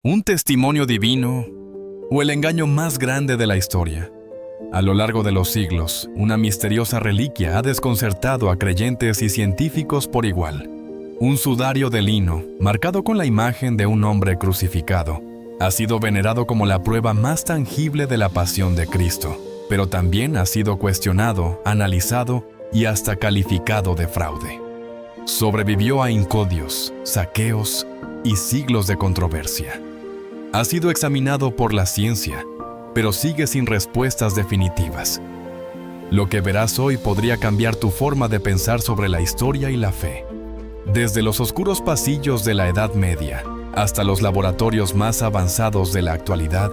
¿Un testimonio divino o el engaño más grande de la historia? A lo largo de los siglos, una misteriosa reliquia ha desconcertado a creyentes y científicos por igual. Un sudario de lino, marcado con la imagen de un hombre crucificado, ha sido venerado como la prueba más tangible de la pasión de Cristo, pero también ha sido cuestionado, analizado y hasta calificado de fraude. Sobrevivió a incodios, saqueos y siglos de controversia. Ha sido examinado por la ciencia, pero sigue sin respuestas definitivas. Lo que verás hoy podría cambiar tu forma de pensar sobre la historia y la fe. Desde los oscuros pasillos de la Edad Media hasta los laboratorios más avanzados de la actualidad,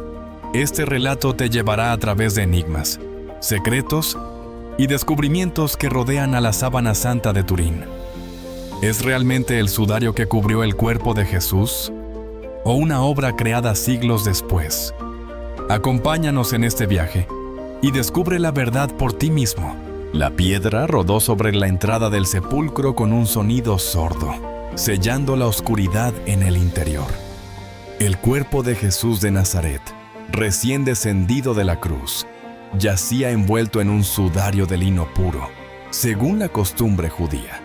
este relato te llevará a través de enigmas, secretos y descubrimientos que rodean a la sábana santa de Turín. ¿Es realmente el sudario que cubrió el cuerpo de Jesús o una obra creada siglos después? Acompáñanos en este viaje y descubre la verdad por ti mismo. La piedra rodó sobre la entrada del sepulcro con un sonido sordo, sellando la oscuridad en el interior. El cuerpo de Jesús de Nazaret, recién descendido de la cruz, yacía envuelto en un sudario de lino puro, según la costumbre judía.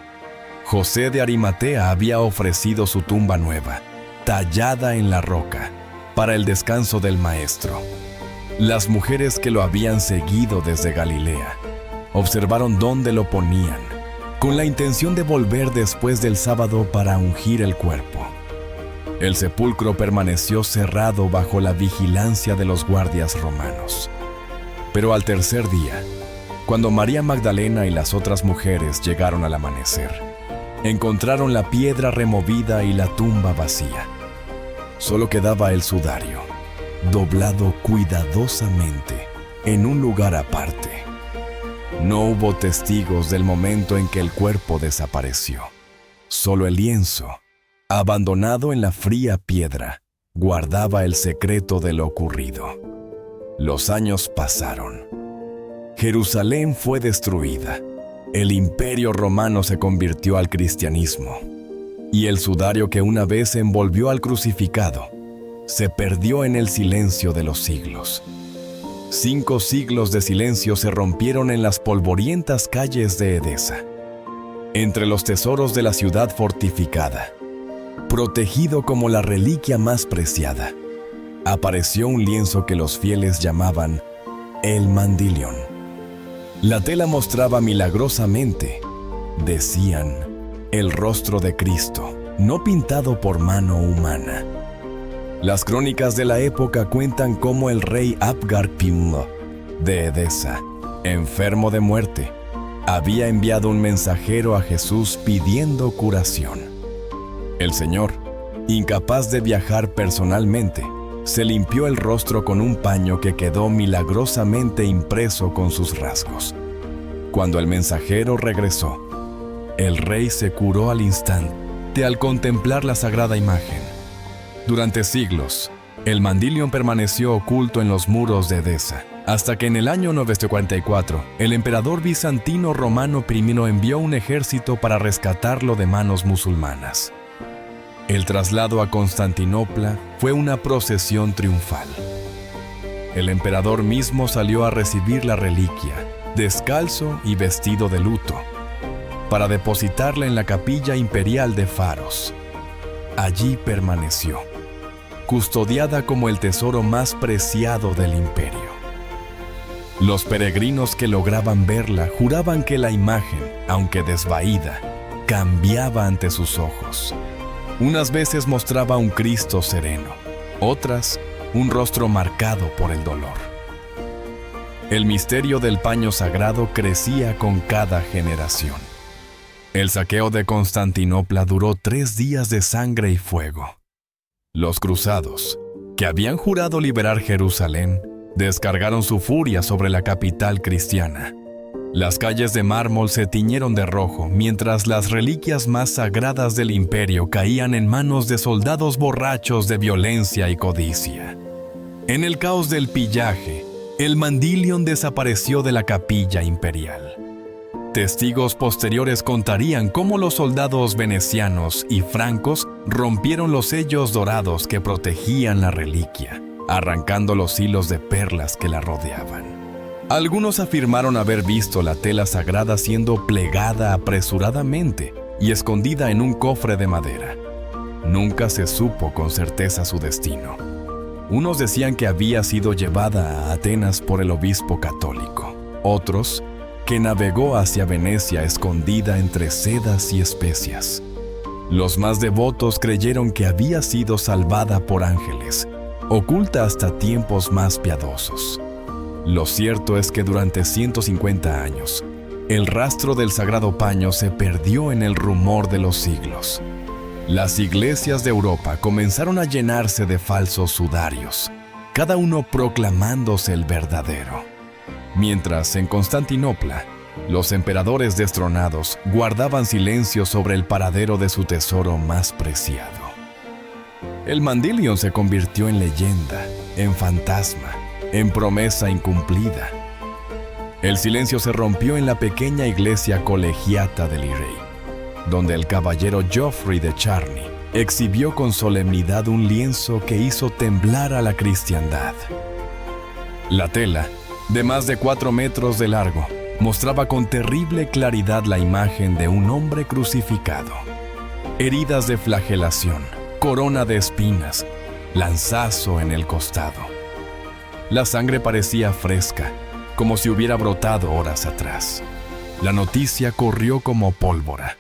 José de Arimatea había ofrecido su tumba nueva, tallada en la roca, para el descanso del Maestro. Las mujeres que lo habían seguido desde Galilea observaron dónde lo ponían, con la intención de volver después del sábado para ungir el cuerpo. El sepulcro permaneció cerrado bajo la vigilancia de los guardias romanos. Pero al tercer día, cuando María Magdalena y las otras mujeres llegaron al amanecer, encontraron la piedra removida y la tumba vacía. Solo quedaba el sudario, doblado cuidadosamente en un lugar aparte. No hubo testigos del momento en que el cuerpo desapareció. Solo el lienzo, abandonado en la fría piedra, guardaba el secreto de lo ocurrido. Los años pasaron. Jerusalén fue destruida. El imperio romano se convirtió al cristianismo. Y el sudario que una vez envolvió al crucificado se perdió en el silencio de los siglos. 5 siglos de silencio se rompieron en las polvorientas calles de Edesa. Entre los tesoros de la ciudad fortificada, protegido como la reliquia más preciada, apareció un lienzo que los fieles llamaban el Mandilión. La tela mostraba milagrosamente, decían, el rostro de Cristo, no pintado por mano humana. Las crónicas de la época cuentan cómo el rey Abgar-Pim de Edesa, enfermo de muerte, había enviado un mensajero a Jesús pidiendo curación. El Señor, incapaz de viajar personalmente, se limpió el rostro con un paño que quedó milagrosamente impreso con sus rasgos. Cuando el mensajero regresó, el rey se curó al instante al contemplar la sagrada imagen. Durante siglos, el Mandilión permaneció oculto en los muros de Edesa, hasta que en el año 944, el emperador bizantino romano I envió un ejército para rescatarlo de manos musulmanas. El traslado a Constantinopla fue una procesión triunfal. El emperador mismo salió a recibir la reliquia, descalzo y vestido de luto, para depositarla en la capilla imperial de Faros. Allí permaneció, custodiada como el tesoro más preciado del imperio. Los peregrinos que lograban verla juraban que la imagen, aunque desvaída, cambiaba ante sus ojos. Unas veces mostraba un Cristo sereno, otras, un rostro marcado por el dolor. El misterio del paño sagrado crecía con cada generación. El saqueo de Constantinopla duró 3 días de sangre y fuego. Los cruzados, que habían jurado liberar Jerusalén, descargaron su furia sobre la capital cristiana. Las calles de mármol se tiñeron de rojo, mientras las reliquias más sagradas del imperio caían en manos de soldados borrachos de violencia y codicia. En el caos del pillaje, el Mandilión desapareció de la capilla imperial. Testigos posteriores contarían cómo los soldados venecianos y francos rompieron los sellos dorados que protegían la reliquia, arrancando los hilos de perlas que la rodeaban. Algunos afirmaron haber visto la tela sagrada siendo plegada apresuradamente y escondida en un cofre de madera. Nunca se supo con certeza su destino. Unos decían que había sido llevada a Atenas por el obispo católico. Otros, que navegó hacia Venecia escondida entre sedas y especias. Los más devotos creyeron que había sido salvada por ángeles, oculta hasta tiempos más piadosos. Lo cierto es que durante 150 años, el rastro del sagrado paño se perdió en el rumor de los siglos. Las iglesias de Europa comenzaron a llenarse de falsos sudarios, cada uno proclamándose el verdadero. Mientras en Constantinopla, los emperadores destronados guardaban silencio sobre el paradero de su tesoro más preciado. El Mandylion se convirtió en leyenda, en fantasma, en promesa incumplida. El silencio se rompió en la pequeña iglesia colegiata de Liray, donde el caballero Geoffrey de Charny exhibió con solemnidad un lienzo que hizo temblar a la cristiandad. La tela, de más de 4 metros de largo, mostraba con terrible claridad la imagen de un hombre crucificado. Heridas de flagelación, corona de espinas, lanzazo en el costado. La sangre parecía fresca, como si hubiera brotado horas atrás. La noticia corrió como pólvora.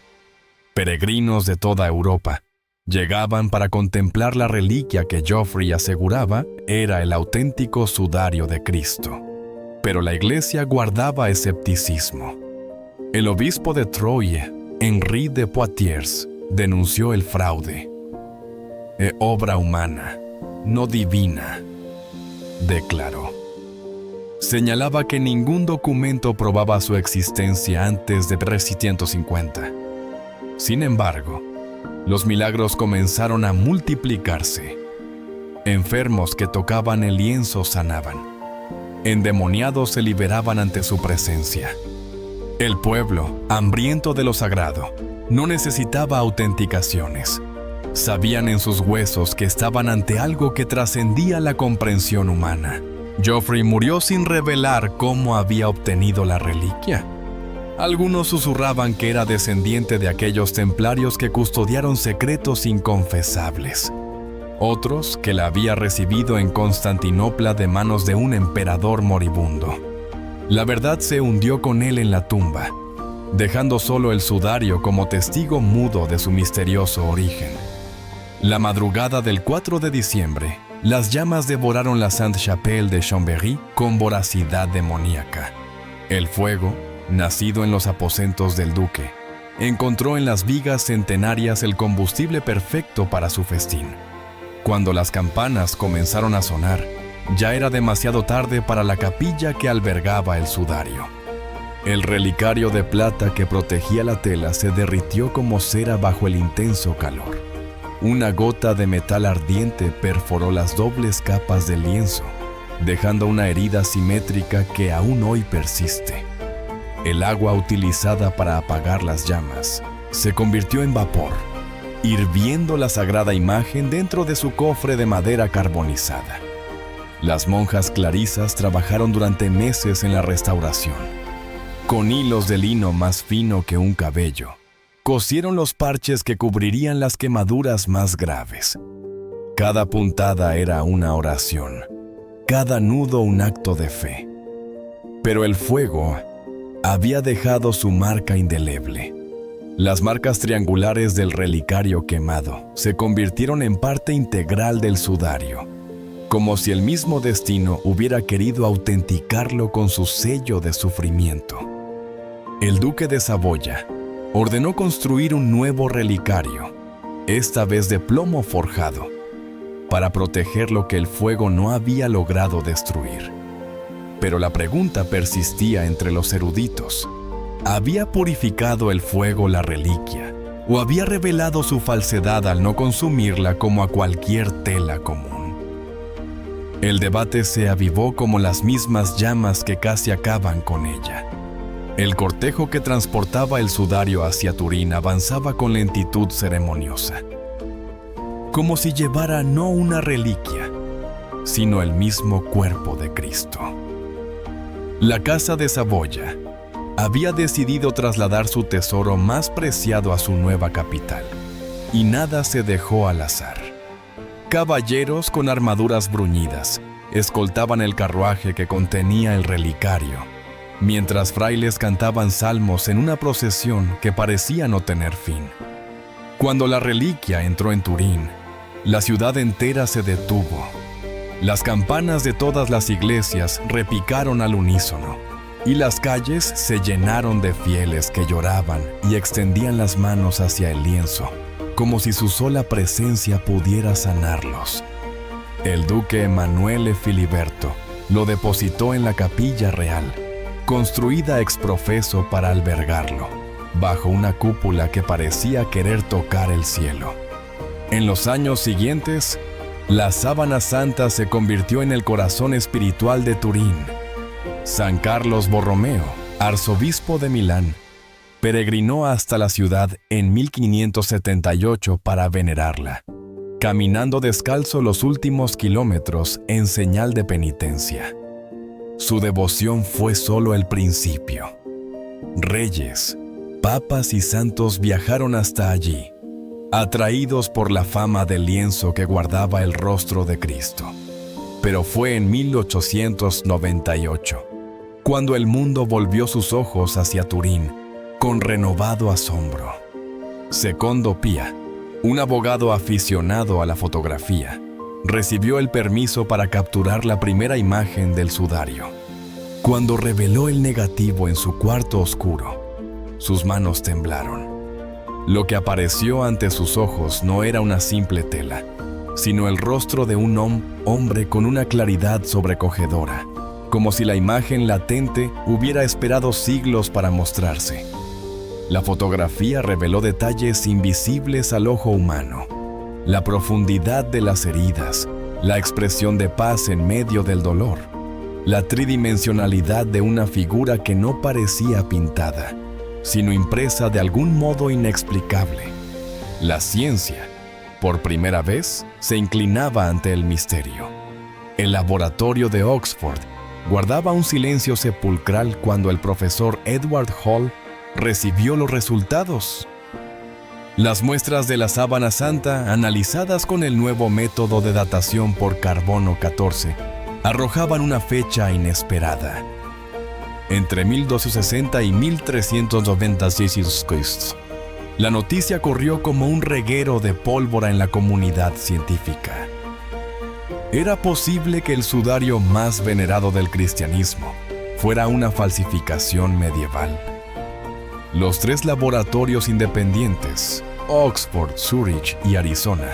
Peregrinos de toda Europa llegaban para contemplar la reliquia que Geoffrey aseguraba era el auténtico sudario de Cristo. Pero la iglesia guardaba escepticismo. El obispo de Troyes, Henri de Poitiers, denunció el fraude. Obra humana, no divina, declaró. Señalaba que ningún documento probaba su existencia antes de 350. Sin embargo, los milagros comenzaron a multiplicarse. Enfermos que tocaban el lienzo sanaban. Endemoniados se liberaban ante su presencia. El pueblo, hambriento de lo sagrado, no necesitaba autenticaciones. Sabían en sus huesos que estaban ante algo que trascendía la comprensión humana. Geoffrey murió sin revelar cómo había obtenido la reliquia. Algunos susurraban que era descendiente de aquellos templarios que custodiaron secretos inconfesables. Otros que la había recibido en Constantinopla de manos de un emperador moribundo. La verdad se hundió con él en la tumba, dejando solo el sudario como testigo mudo de su misterioso origen. La madrugada del 4 de diciembre, las llamas devoraron la Sainte-Chapelle de Chambéry con voracidad demoníaca. El fuego, nacido en los aposentos del duque, encontró en las vigas centenarias el combustible perfecto para su festín. Cuando las campanas comenzaron a sonar, ya era demasiado tarde para la capilla que albergaba el sudario. El relicario de plata que protegía la tela se derritió como cera bajo el intenso calor. Una gota de metal ardiente perforó las dobles capas del lienzo, dejando una herida simétrica que aún hoy persiste. El agua utilizada para apagar las llamas se convirtió en vapor, hirviendo la sagrada imagen dentro de su cofre de madera carbonizada. Las monjas clarisas trabajaron durante meses en la restauración. Con hilos de lino más fino que un cabello, cosieron los parches que cubrirían las quemaduras más graves. Cada puntada era una oración, cada nudo un acto de fe. Pero el fuego había dejado su marca indeleble. Las marcas triangulares del relicario quemado se convirtieron en parte integral del sudario, como si el mismo destino hubiera querido autenticarlo con su sello de sufrimiento. El duque de Saboya ordenó construir un nuevo relicario, esta vez de plomo forjado, para proteger lo que el fuego no había logrado destruir. Pero la pregunta persistía entre los eruditos. ¿Había purificado el fuego la reliquia o había revelado su falsedad al no consumirla como a cualquier tela común? El debate se avivó como las mismas llamas que casi acaban con ella. El cortejo que transportaba el sudario hacia Turín avanzaba con lentitud ceremoniosa. como si llevara no una reliquia, sino el mismo cuerpo de Cristo. La Casa de Saboya había decidido trasladar su tesoro más preciado a su nueva capital, y nada se dejó al azar. Caballeros con armaduras bruñidas escoltaban el carruaje que contenía el relicario, mientras frailes cantaban salmos en una procesión que parecía no tener fin. Cuando la reliquia entró en Turín, la ciudad entera se detuvo. Las campanas de todas las iglesias repicaron al unísono, y las calles se llenaron de fieles que lloraban y extendían las manos hacia el lienzo, como si su sola presencia pudiera sanarlos. El duque Emanuele Filiberto lo depositó en la capilla real, construida ex profeso para albergarlo, bajo una cúpula que parecía querer tocar el cielo. En los años siguientes, la Sábana Santa se convirtió en el corazón espiritual de Turín. San Carlos Borromeo, arzobispo de Milán, peregrinó hasta la ciudad en 1578 para venerarla, caminando descalzo los últimos kilómetros en señal de penitencia. Su devoción fue solo el principio. Reyes, papas y santos viajaron hasta allí, atraídos por la fama del lienzo que guardaba el rostro de Cristo. Pero fue en 1898, cuando el mundo volvió sus ojos hacia Turín con renovado asombro. Secondo Pía, un abogado aficionado a la fotografía, recibió el permiso para capturar la primera imagen del sudario. Cuando reveló el negativo en su cuarto oscuro, sus manos temblaron. Lo que apareció ante sus ojos no era una simple tela, sino el rostro de un hombre con una claridad sobrecogedora, como si la imagen latente hubiera esperado siglos para mostrarse. La fotografía reveló detalles invisibles al ojo humano: la profundidad de las heridas, la expresión de paz en medio del dolor, la tridimensionalidad de una figura que no parecía pintada, sino impresa de algún modo inexplicable. La ciencia, por primera vez, se inclinaba ante el misterio. El laboratorio de Oxford guardaba un silencio sepulcral cuando el profesor Edward Hall recibió los resultados. Las muestras de la Sábana Santa, analizadas con el nuevo método de datación por carbono 14, arrojaban una fecha inesperada: entre 1260 y 1396. La noticia corrió como un reguero de pólvora en la comunidad científica. ¿Era posible que el sudario más venerado del cristianismo fuera una falsificación medieval? Los tres laboratorios independientes, Oxford, Zúrich y Arizona,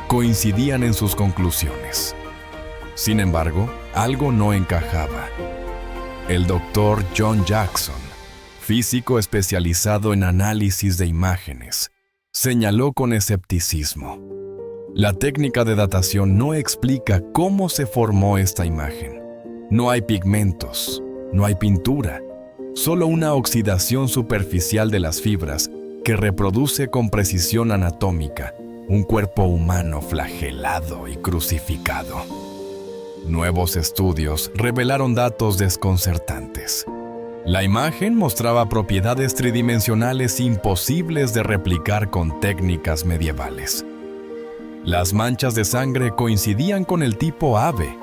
coincidían en sus conclusiones. Sin embargo, algo no encajaba. El doctor John Jackson, físico especializado en análisis de imágenes, señaló con escepticismo: la técnica de datación no explica cómo se formó esta imagen. No hay pigmentos, no hay pintura, solo una oxidación superficial de las fibras que reproduce con precisión anatómica un cuerpo humano flagelado y crucificado. Nuevos estudios revelaron datos desconcertantes. La imagen mostraba propiedades tridimensionales imposibles de replicar con técnicas medievales. Las manchas de sangre coincidían con el tipo ave,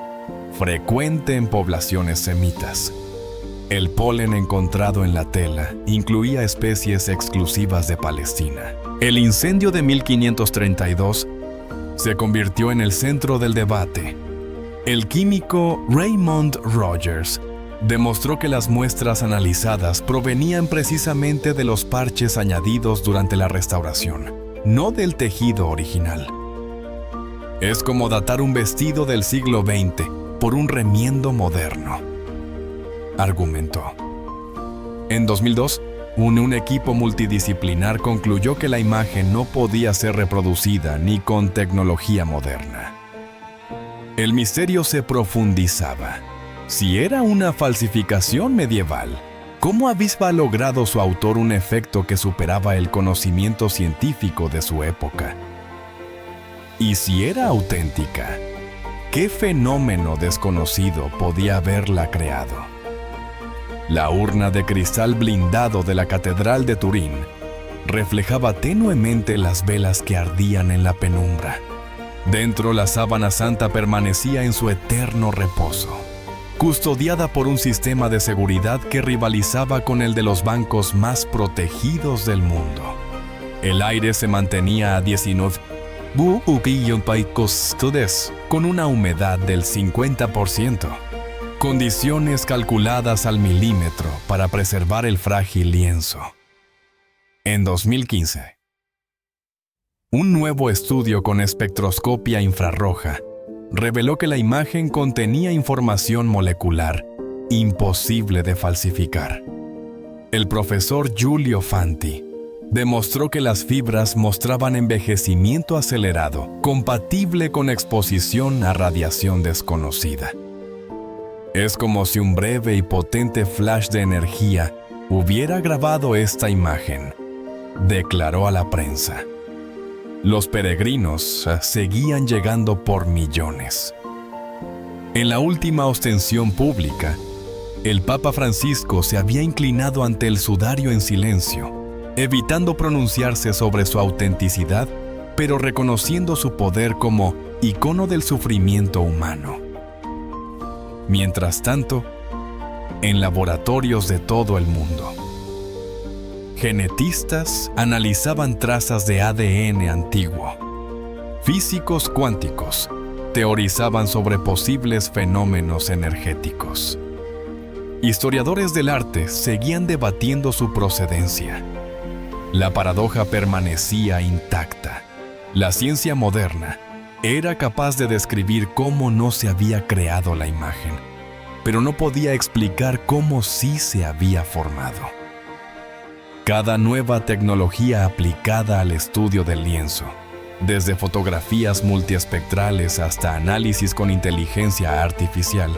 frecuente en poblaciones semitas. El polen encontrado en la tela incluía especies exclusivas de Palestina. El incendio de 1532 se convirtió en el centro del debate. El químico Raymond Rogers demostró que las muestras analizadas provenían precisamente de los parches añadidos durante la restauración, no del tejido original. Es como datar un vestido del siglo XX por un remiendo moderno, argumentó. En 2002, un equipo multidisciplinar concluyó que la imagen no podía ser reproducida ni con tecnología moderna. El misterio se profundizaba. Si era una falsificación medieval, ¿cómo había logrado su autor un efecto que superaba el conocimiento científico de su época? Y si era auténtica, ¿qué fenómeno desconocido podía haberla creado? La urna de cristal blindado de la Catedral de Turín reflejaba tenuemente las velas que ardían en la penumbra. Dentro, la sábana santa permanecía en su eterno reposo, custodiada por un sistema de seguridad que rivalizaba con el de los bancos más protegidos del mundo. El aire se mantenía a 19 con una humedad del 50%, condiciones calculadas al milímetro para preservar el frágil lienzo. En 2015, un nuevo estudio con espectroscopia infrarroja reveló que la imagen contenía información molecular imposible de falsificar. El profesor Giulio Fanti demostró que las fibras mostraban envejecimiento acelerado, compatible con exposición a radiación desconocida. Es como si un breve y potente flash de energía hubiera grabado esta imagen, declaró a la prensa. Los peregrinos seguían llegando por millones. En la última ostensión pública, el Papa Francisco se había inclinado ante el sudario en silencio, evitando pronunciarse sobre su autenticidad, pero reconociendo su poder como icono del sufrimiento humano. Mientras tanto, en laboratorios de todo el mundo, genetistas analizaban trazas de ADN antiguo. Físicos cuánticos teorizaban sobre posibles fenómenos energéticos. Historiadores del arte seguían debatiendo su procedencia. La paradoja permanecía intacta. La ciencia moderna era capaz de describir cómo no se había creado la imagen, pero no podía explicar cómo sí se había formado. Cada nueva tecnología aplicada al estudio del lienzo, desde fotografías multiespectrales hasta análisis con inteligencia artificial,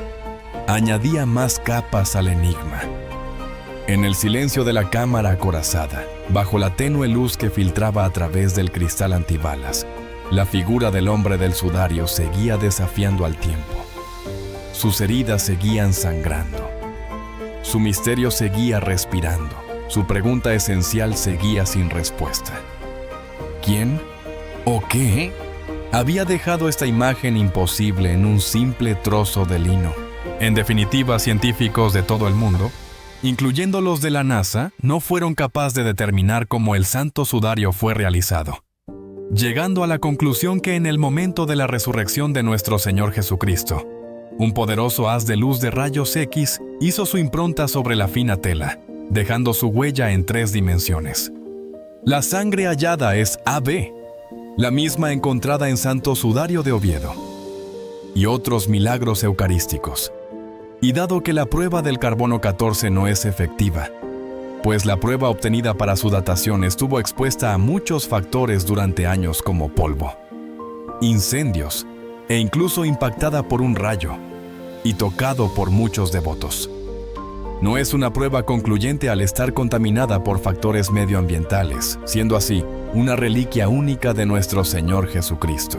añadía más capas al enigma. En el silencio de la cámara acorazada, bajo la tenue luz que filtraba a través del cristal antibalas, la figura del hombre del sudario seguía desafiando al tiempo. Sus heridas seguían sangrando. Su misterio seguía respirando. Su pregunta esencial seguía sin respuesta. ¿Quién o qué había dejado esta imagen imposible en un simple trozo de lino? En definitiva, científicos de todo el mundo, incluyendo los de la NASA, no fueron capaces de determinar cómo el santo sudario fue realizado, llegando a la conclusión que en el momento de la resurrección de nuestro Señor Jesucristo, un poderoso haz de luz de rayos X hizo su impronta sobre la fina tela, dejando su huella en 3 dimensiones. La sangre hallada es AB, la misma encontrada en Santo Sudario de Oviedo, y otros milagros eucarísticos. Y dado que la prueba del carbono 14 no es efectiva, pues la prueba obtenida para su datación estuvo expuesta a muchos factores durante años como polvo, incendios e incluso impactada por un rayo y tocado por muchos devotos. No es una prueba concluyente al estar contaminada por factores medioambientales, siendo así una reliquia única de nuestro Señor Jesucristo.